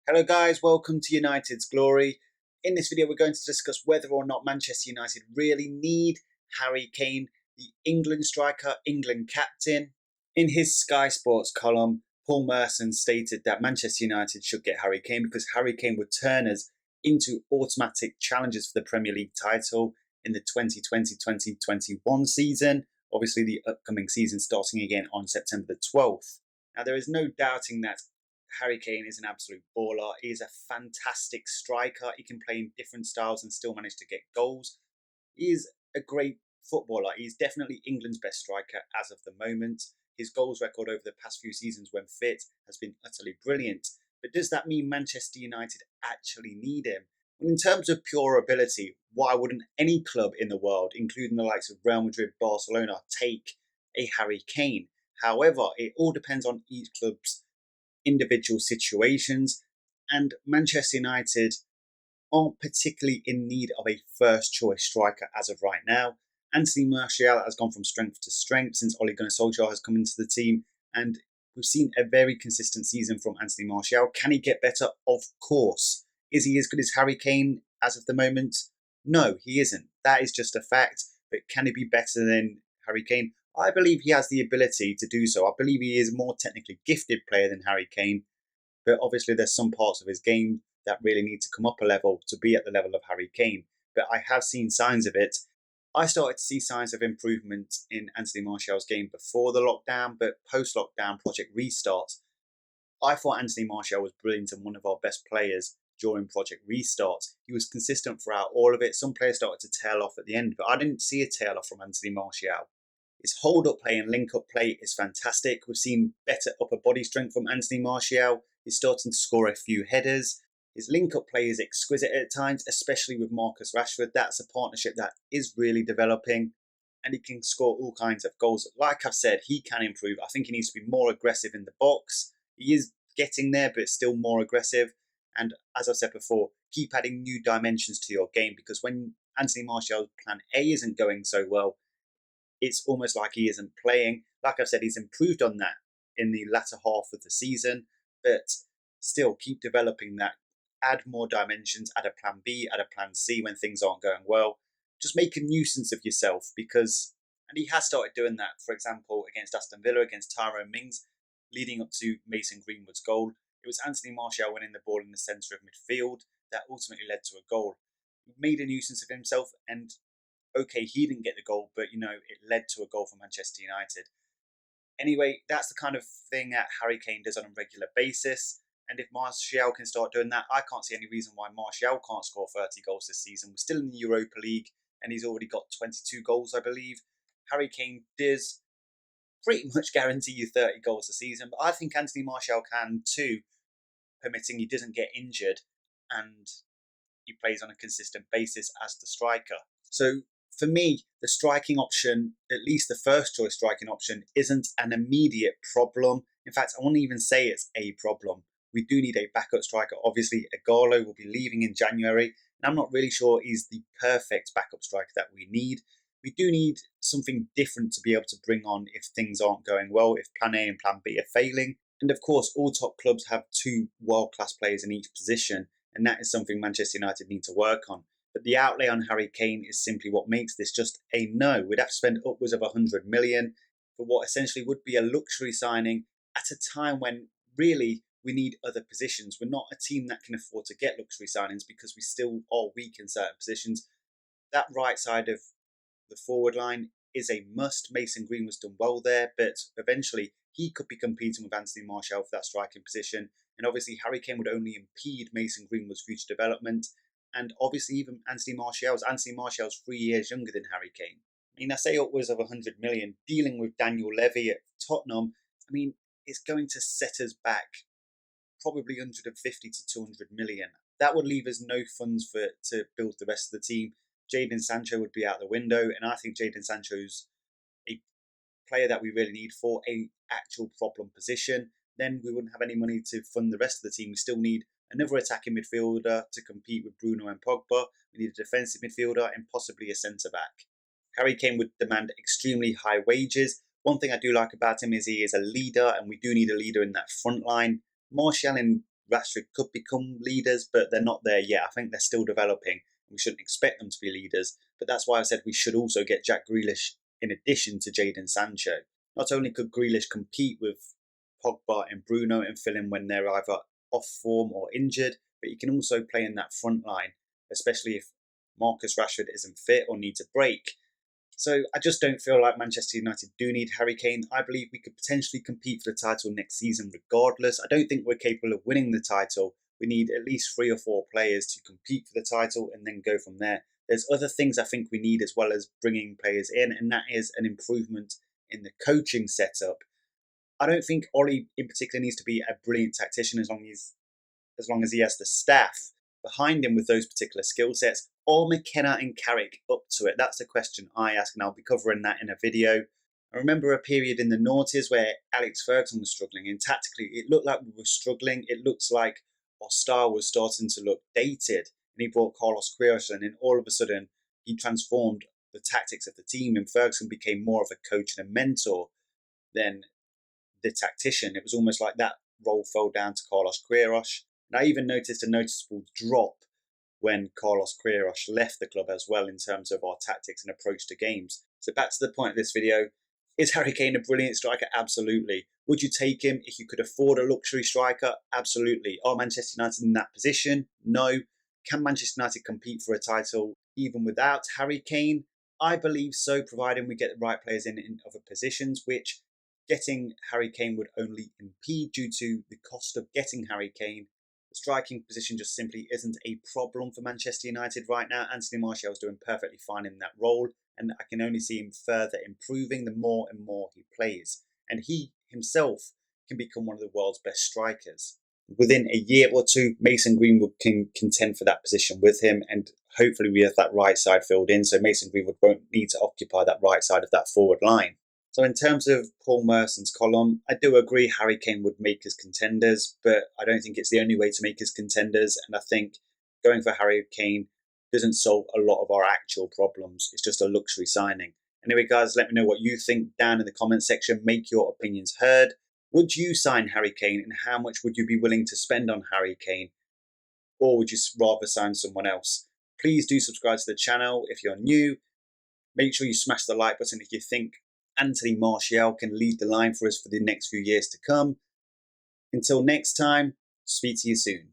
Hello guys, welcome to United's Glory. In this video we're going to discuss whether or not Manchester United really need Harry Kane, the England striker, England captain. In his Sky Sports column, Paul Merson stated that Manchester United should get Harry Kane because Harry Kane would turn us into automatic challengers for the Premier League title in the 2020-2021 season. Obviously the upcoming season starting again on September the 12th. Now there is no doubting that Harry Kane is an absolute baller. He is a fantastic striker. He can play in different styles and still manage to get goals. He is a great footballer. He's definitely England's best striker as of the moment. His goals record over the past few seasons when fit has been utterly brilliant. But does that mean Manchester United actually need him? Well, in terms of pure ability, why wouldn't any club in the world, including the likes of Real Madrid, Barcelona, take a Harry Kane? However, it all depends on each club's individual situations, and Manchester United aren't particularly in need of a first choice striker as of right now. Anthony Martial has gone from strength to strength since Ole Gunnar Solskjaer has come into the team, and we've seen a very consistent season from Anthony Martial. Can he get better? Of course. Is he as good as Harry Kane as of the moment? No, he isn't. That is just a fact. But can he be better than Harry Kane? I believe he has the ability to do so. I believe he is a more technically gifted player than Harry Kane, but obviously there's some parts of his game that really need to come up a level to be at the level of Harry Kane. But I have seen signs of it. I started to see signs of improvement in Anthony Martial's game before the lockdown, but post-lockdown, Project Restart, I thought Anthony Martial was brilliant and one of our best players during Project Restart. He was consistent throughout all of it. Some players started to tail off at the end, but I didn't see a tail off from Anthony Martial. His hold-up play and link-up play is fantastic. We've seen better upper body strength from Anthony Martial. He's starting to score a few headers. His link-up play is exquisite at times, especially with Marcus Rashford. That's a partnership that is really developing, and he can score all kinds of goals. Like I've said, he can improve. I think he needs to be more aggressive in the box. He is getting there, but still more aggressive. And as I said before, keep adding new dimensions to your game, because when Anthony Martial's plan A isn't going so well, it's almost like he isn't playing. Like I've said, he's improved on that in the latter half of the season, but still keep developing that. Add more dimensions, add a plan B, add a plan C when things aren't going well. Just make a nuisance of yourself and he has started doing that, for example, against Aston Villa, against Tyrone Mings, leading up to Mason Greenwood's goal. It was Anthony Martial winning the ball in the centre of midfield that ultimately led to a goal. He made a nuisance of himself, and okay, he didn't get the goal, but it led to a goal for Manchester United. Anyway, that's the kind of thing that Harry Kane does on a regular basis. And if Martial can start doing that, I can't see any reason why Martial can't score 30 goals this season. We're still in the Europa League, and he's already got 22 goals, I believe. Harry Kane does pretty much guarantee you 30 goals a season, but I think Anthony Martial can too, permitting he doesn't get injured and he plays on a consistent basis as the striker. So for me, the striking option, at least the first choice striking option, isn't an immediate problem. In fact, I won't even say it's a problem. We do need a backup striker. Obviously, Igalo will be leaving in January, and I'm not really sure he's the perfect backup striker that we need. We do need something different to be able to bring on if things aren't going well, if plan A and plan B are failing. And of course, all top clubs have two world-class players in each position, and that is something Manchester United need to work on. But the outlay on Harry Kane is simply what makes this just a no. We'd have to spend upwards of 100 million for what essentially would be a luxury signing at a time when really we need other positions. We're not a team that can afford to get luxury signings because we still are weak in certain positions. That right side of the forward line is a must. Mason Greenwood's done well there, but eventually he could be competing with Anthony Martial for that striking position. And obviously Harry Kane would only impede Mason Greenwood's future development. And obviously even Anthony Martial's 3 years younger than Harry Kane. I mean, I say upwards of 100 million, dealing with Daniel Levy at Tottenham, I mean, it's going to set us back probably 150 to 200 million. That would leave us no funds to build the rest of the team. Jadon Sancho would be out the window, and I think Jadon Sancho's a player that we really need for a actual problem position. Then we wouldn't have any money to fund the rest of the team. We still need another attacking midfielder to compete with Bruno and Pogba. We need a defensive midfielder and possibly a centre-back. Harry Kane would demand extremely high wages. One thing I do like about him is he is a leader, and we do need a leader in that front line. Martial in Rashford could become leaders, but they're not there yet. I think they're still developing. We shouldn't expect them to be leaders. But that's why I said we should also get Jack Grealish in addition to Jadon Sancho. Not only could Grealish compete with Pogba and Bruno and fill in when they're either off form or injured, but he can also play in that front line, especially if Marcus Rashford isn't fit or needs a break. So I just don't feel like Manchester United do need Harry Kane. I believe we could potentially compete for the title next season regardless. I don't think we're capable of winning the title. We need at least 3 or 4 players to compete for the title and then go from there. There's other things I think we need as well as bringing players in, and that is an improvement in the coaching setup. I don't think Ollie in particular needs to be a brilliant tactician as long as he has the staff behind him with those particular skill sets. Are McKenna and Carrick up to it? That's the question I ask, and I'll be covering that in a video. I remember a period in the noughties where Alex Ferguson was struggling, and tactically it looked like we were struggling. It looks like our style was starting to look dated, and he brought Carlos Queiroz in, and all of a sudden he transformed the tactics of the team, and Ferguson became more of a coach and a mentor than the tactician. It was almost like that role fell down to Carlos Queiroz. And I even noticed a noticeable drop when Carlos Queiroz left the club as well in terms of our tactics and approach to games. So back to the point of this video. Is Harry Kane a brilliant striker? Absolutely. Would you take him if you could afford a luxury striker? Absolutely. Are Manchester United in that position? No. Can Manchester United compete for a title even without Harry Kane? I believe so, providing we get the right players in other positions, which getting Harry Kane would only impede due to the cost of getting Harry Kane. The striking position just simply isn't a problem for Manchester United right now. Anthony Martial is doing perfectly fine in that role, and I can only see him further improving the more and more he plays. And he himself can become one of the world's best strikers. Within a year or two, Mason Greenwood can contend for that position with him, and hopefully we have that right side filled in, so Mason Greenwood won't need to occupy that right side of that forward line. So in terms of Paul Merson's column, I do agree Harry Kane would make us contenders, but I don't think it's the only way to make us contenders. And I think going for Harry Kane doesn't solve a lot of our actual problems. It's just a luxury signing. Anyway, guys, let me know what you think down in the comment section. Make your opinions heard. Would you sign Harry Kane, and how much would you be willing to spend on Harry Kane? Or would you rather sign someone else? Please do subscribe to the channel if you're new. Make sure you smash the like button if you think Anthony Martial can lead the line for us for the next few years to come. Until next time, speak to you soon.